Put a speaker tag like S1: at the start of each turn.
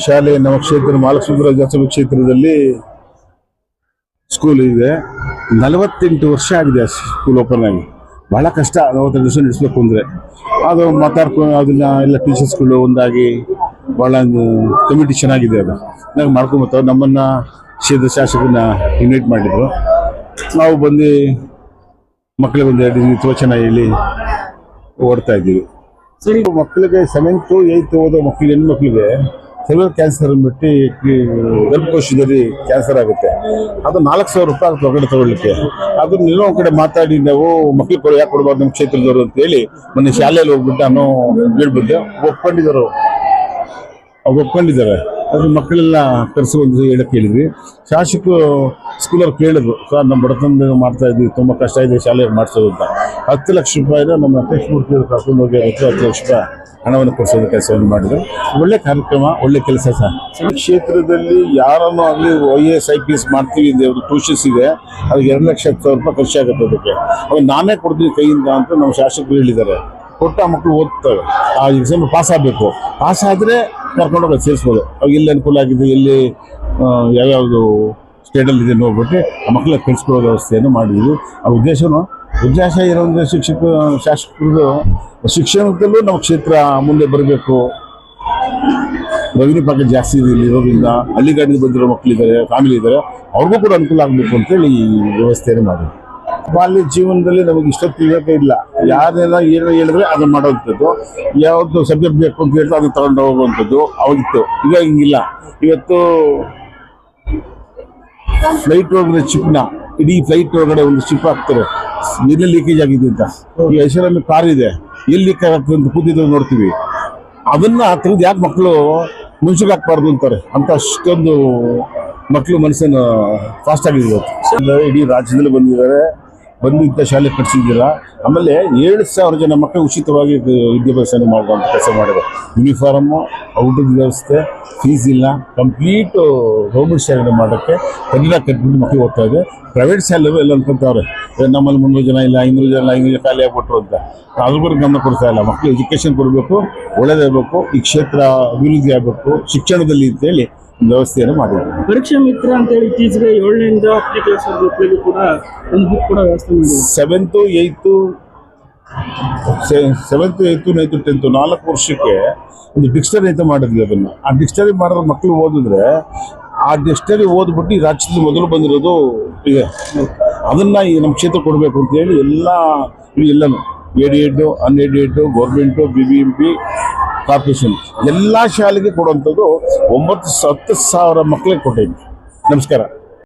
S1: ಶಾಲೆ ನಮ್ಮ ಕ್ಷೇತ್ರ ಮಹಾಲಕ್ಷ್ಮೀಪುರ ವಿಧಾನಸಭಾ ಕ್ಷೇತ್ರದಲ್ಲಿ ಸ್ಕೂಲ್ ಇದೆ. 48 ವರ್ಷ ಆಗಿದೆ ಸ್ಕೂಲ್ ಓಪನ್ ಆಗಿ. ಬಹಳ ಕಷ್ಟ 48 ವರ್ಷ ನಡೆಸಬೇಕು ಅಂದರೆ. ಅದು ಮಾತಾಡ್ಕೊಂಡು ಅದನ್ನ ಎಲ್ಲ ಟೀಚರ್ಸ್ಗಳು ಒಂದಾಗಿ ಭಾಳ ಕಮಿಟಿ ಚೆನ್ನಾಗಿದೆ. ಅದು ನಾವು ಮಾಡ್ಕೊಂಬತ್ತೇವೆ. ನಮ್ಮನ್ನು ಕ್ಷೇತ್ರ ಶಾಸಕರನ್ನ ಇನ್ವೈಟ್ ಮಾಡಿದ್ರು. ನಾವು ಬಂದು ಮಕ್ಕಳಿಗೆ ಒಂದು 2 ಹಿತವಚನ ಹೇಳಿ ಓಡ್ತಾ ಇದ್ದೀವಿ. ಮಕ್ಕಳಿಗೆ 7th 8th ಓದೋ ಮಕ್ಕಳಿಗೆ ಹೆಣ್ಮಕ್ಳಿಗೆ ಸೆಲ್ವರ್ ಕ್ಯಾನ್ಸರ್ ಅಂದ್ಬಿಟ್ಟು ಗರ್ಭಕೋಶದಲ್ಲಿ ಕ್ಯಾನ್ಸರ್ ಆಗುತ್ತೆ. ಅದು 4,000 ರೂಪಾಯಿ ಆಗುತ್ತೆ ಹೊರಗಡೆ ತಗೊಳ್ಳಿಕ್ಕೆ. ಅದನ್ನ ಇನ್ನೂ ಒಂದು ಕಡೆ ಮಾತಾಡಿ ನಾವು ಮಕ್ಕಳು ಯಾಕೆ ಕೊಡಬಾರ್ದು ನಮ್ಮ ಕ್ಷೇತ್ರದವರು ಅಂತ ಹೇಳಿ ಮೊನ್ನೆ ಶಾಲೆಯಲ್ಲಿ ಹೋಗ್ಬಿಟ್ಟು ನಾನು ಹೇಳ್ಬಿದ್ದೆ. ಒಪ್ಕೊಂಡಿದ್ದಾರೆ. ಅದ್ರ ಮಕ್ಕಳೆಲ್ಲ ಕರೆಸಿ ಒಂದು ಹೇಳಕ್ಕೆ ಹೇಳಿದ್ವಿ. ಶಾಸಕರು ಸ್ಕೂಲವ್ರು ಕೇಳಿದ್ರು, ಸರ್ ನಮ್ಮ ಬಡತನ ಮಾಡ್ತಾ ಇದ್ವಿ, ತುಂಬ ಕಷ್ಟ ಇದೆ ಶಾಲೆ ಮಾಡಿಸೋದು ಅಂತ. 10 ಲಕ್ಷ ರೂಪಾಯಿನ ನಮ್ಮ ಅಪೇಕ್ಷ ಮೂರ್ತಿ ಕರ್ಕೊಂಡು ಹೋಗಿ 10 ಲಕ್ಷ ರೂಪಾಯಿ ಹಣವನ್ನು ಕೊಡಿಸೋದು ಕೆಲಸವನ್ನು ಮಾಡಿದ್ರು. ಒಳ್ಳೆ ಕಾರ್ಯಕ್ರಮ, ಒಳ್ಳೆ ಕೆಲಸ ಸರ್. ಕ್ಷೇತ್ರದಲ್ಲಿ ಯಾರನ್ನು ಆಗಲಿ IAS IPS ಮಾಡ್ತೀವಿ ಇದೆ, ಟ್ಯೂಷನ್ಸ್ ಇದೆ, ಅದಕ್ಕೆ 2,10,000 ರೂಪಾಯಿ ಖರ್ಚಾಗುತ್ತೆ. ಅದಕ್ಕೆ ಅವಾಗ ನಾನೇ ಕೊಡ್ತೀನಿ ಕೈಯಿಂದ ಅಂತ ನಮ್ಮ ಶಾಸಕರು ಹೇಳಿದ್ದಾರೆ. ಕೊಟ್ಟ ಮಕ್ಕಳು ಓದ್ತವೆ. ಆ ಎಕ್ಸಾಮ್ ಪಾಸ್ ಆಗಬೇಕು. ಪಾಸ್ ಆದರೆ ಕರ್ಕೊಂಡೋಗಿ ಸೇರಿಸ್ಬೋದು. ಅವಾಗ ಎಲ್ಲಿ ಅನುಕೂಲ ಆಗಿದೆ, ಎಲ್ಲಿ ಯಾವ್ಯಾವುದು ಸ್ಟೇಟಲ್ಲಿ ಇದೆ ನೋಡ್ಬಿಟ್ಟು ಆ ಮಕ್ಕಳಿಗೆ ಕಲಿಸ್ಕೊಳ್ಳೋ ವ್ಯವಸ್ಥೆಯನ್ನು ಮಾಡಿದ್ವಿ. ಆ ಉದ್ದೇಶ ಇರೋ ಒಂದು ಶಾಸಕರು ಶಿಕ್ಷಣದಲ್ಲೂ ನಮ್ಮ ಕ್ಷೇತ್ರ ಮುಂದೆ ಬರಬೇಕು. ರೆವಿನ್ಯೂ ಪ್ಯಾಕೇಜ್ ಜಾಸ್ತಿ ಇದೆ ಇರೋದ್ರಿಂದ ಹಳ್ಳಿಗಾಡಿಗೆ ಬಂದಿರೋ ಮಕ್ಕಳಿದ್ದಾರೆ, ಫ್ಯಾಮಿಲಿ ಇದ್ದಾರೆ, ಅವ್ರಿಗೂ ಕೂಡ ಅನುಕೂಲ ಆಗಬೇಕು ಅಂತೇಳಿ ಈ ವ್ಯವಸ್ಥೆಯನ್ನು ಮಾಡಿದ್ವಿ. ಬಾಲ್ಯ ಜೀವನದಲ್ಲಿ ನಮಗೆ ಇಷ್ಟೊತ್ತು ಇರೋದೇ ಇಲ್ಲ. ಯಾರೆಲ್ಲ ಏನೋ ಹೇಳಿದ್ರೆ ಅದನ್ನು ಮಾಡೋವಂಥದ್ದು, ಯಾವುದು ಸಬ್ಜೆಕ್ಟ್ ಬೇಕು ಅಂತ ಹೇಳಿದ್ರೆ ಅದನ್ನು ತಗೊಂಡು ಹೋಗುವಂಥದ್ದು ಅವಾಗಿತ್ತು. ಈಗ ಹಿಂಗಿಲ್ಲ. ಇವತ್ತು ಫ್ಲೈಟ್ ಒಳಗಡೆ ಚಿಪ್ನ ಇಡೀ ಫ್ಲೈಟ್ ಒಳಗಡೆ ಒಂದು ಚಿಪ್ ಹಾಕ್ತಾರೆ, ನೀರಲ್ಲಿ ಲೀಕೇಜ್ ಆಗಿದೆ ಅಂತ. ಈ ಐಷಾರಾಮಿ ಕಾರ್ ಇದೆ, ಎಲ್ಲಿ ಲೀಕ್ ಆಗ್ತದೆ ಅಂತ ಕೂತಿದ್ರು ನೋಡ್ತೀವಿ. ಅದನ್ನ ತೆಗೆದು ಯಾಕೆ ಮಕ್ಕಳು ಮನುಷ್ಯಗೆ ಹಾಕ್ಬಾರ್ದು ಅಂತಾರೆ ಅಂತ. ಅಷ್ಟೊಂದು ಮಕ್ಕಳು ಮನಸ್ಸನ್ನು ಫಾಸ್ಟ್ ಆಗಿದೆ. ಇಡೀ ರಾಜ್ಯದಲ್ಲಿ ಬಂದಿದ್ದ ಶಾಲೆ ಕಟ್ಸಿದ್ದೀರಾ. ಆಮೇಲೆ 7,000 ಜನ ಮಕ್ಕಳು ಉಚಿತವಾಗಿ ವಿದ್ಯಾಭ್ಯಾಸ ಮಾಡುವಂಥ ಕೆಲಸ ಮಾಡಿದೆ. ಯೂನಿಫಾರ್ಮು, ಔಟದ ವ್ಯವಸ್ಥೆ, ಫೀಸ್ ಇಲ್ಲ, ಕಂಪ್ಲೀಟು ಗೌರ್ಮೆಂಟ್ ಶಾಲೆನ ಮಾಡೋಕ್ಕೆ ಕನ್ನಡ ಕಟ್ಬಿಟ್ಟು ಮಕ್ಕಳು ಓದ್ತಾ ಇದೆ. ಪ್ರೈವೇಟ್ ಶಾಲೆಗಳು ಎಲ್ಲ ಅನ್ಕೊಂತವ್ರೆ ನಮ್ಮಲ್ಲಿ 300 ಜನ ಇಲ್ಲ, 500 ಜನ ಖಾಲಿ ಆಗ್ಬಿಟ್ರು ಅಂತ. ಅದ್ರ ಕೂಡ ಗಮನ ಕೊಡ್ತಾ ಇಲ್ಲ. ಮಕ್ಕಳು ಎಜುಕೇಷನ್ ಕೊಡಬೇಕು, ಒಳ್ಳೆದಾಗಬೇಕು, ಈ ಕ್ಷೇತ್ರ ಅಭಿವೃದ್ಧಿ ಆಗಬೇಕು ಶಿಕ್ಷಣದಲ್ಲಿ ಅಂತೇಳಿ ವ್ಯವಸ್ಥೆಯನ್ನು ಮಾಡಿದ್ರು.
S2: ಪರೀಕ್ಷಾ ಮಿತ್ರ ಅಂತ ಹೇಳಿ ಇತ್ತೀಚೆಗೆ 7ರಿಂದ 10ನೇ ಕ್ಲಾಸ್ ಮಕ್ಕಳಿಗೂ ಕೂಡ ಒಂದು ಬುಕ್ ಕೂಡ ವ್ಯವಸ್ಥೆ ಮಾಡಿದ್ರು.
S1: 7th 8th 9th 10th 4 ವರ್ಷಕ್ಕೆ ಒಂದು ಡಿಕ್ಷನರಿ ಅಂತ ಮಾಡಿದ್ವಿ. ಅದನ್ನು ಆ ಡಿಕ್ಷನರಿ ಮಾಡಿದ್ರೆ ಮಕ್ಕಳು ಓದಿದ್ರೆ ಆ ಡಿಕ್ಷನರಿ ಓದ್ಬಿಟ್ಟು ಈ ರಾಜ್ಯದಲ್ಲಿ ಮೊದಲು ಬಂದಿರೋದು ಇದೆ. ಅದನ್ನು ಈ ನಮ್ಮ ಕ್ಷೇತ್ರ ಕೊಡಬೇಕು ಅಂತೇಳಿ ಎಲ್ಲನೂ ಏಡಿಯೇಟು, ಅನ್ಎಡಿಯೇಟು, ಗೌರ್ಮೆಂಟು, BBMP, ಕಾರ್ಪೊರೇಷನ್ ಎಲ್ಲ ಶಾಲೆಗೆ ಕೊಡುವಂಥದ್ದು 9,000 10,000 ಮಕ್ಕಳಿಗೆ ಕೊಟ್ಟಿದ್ವಿ. ನಮಸ್ಕಾರ.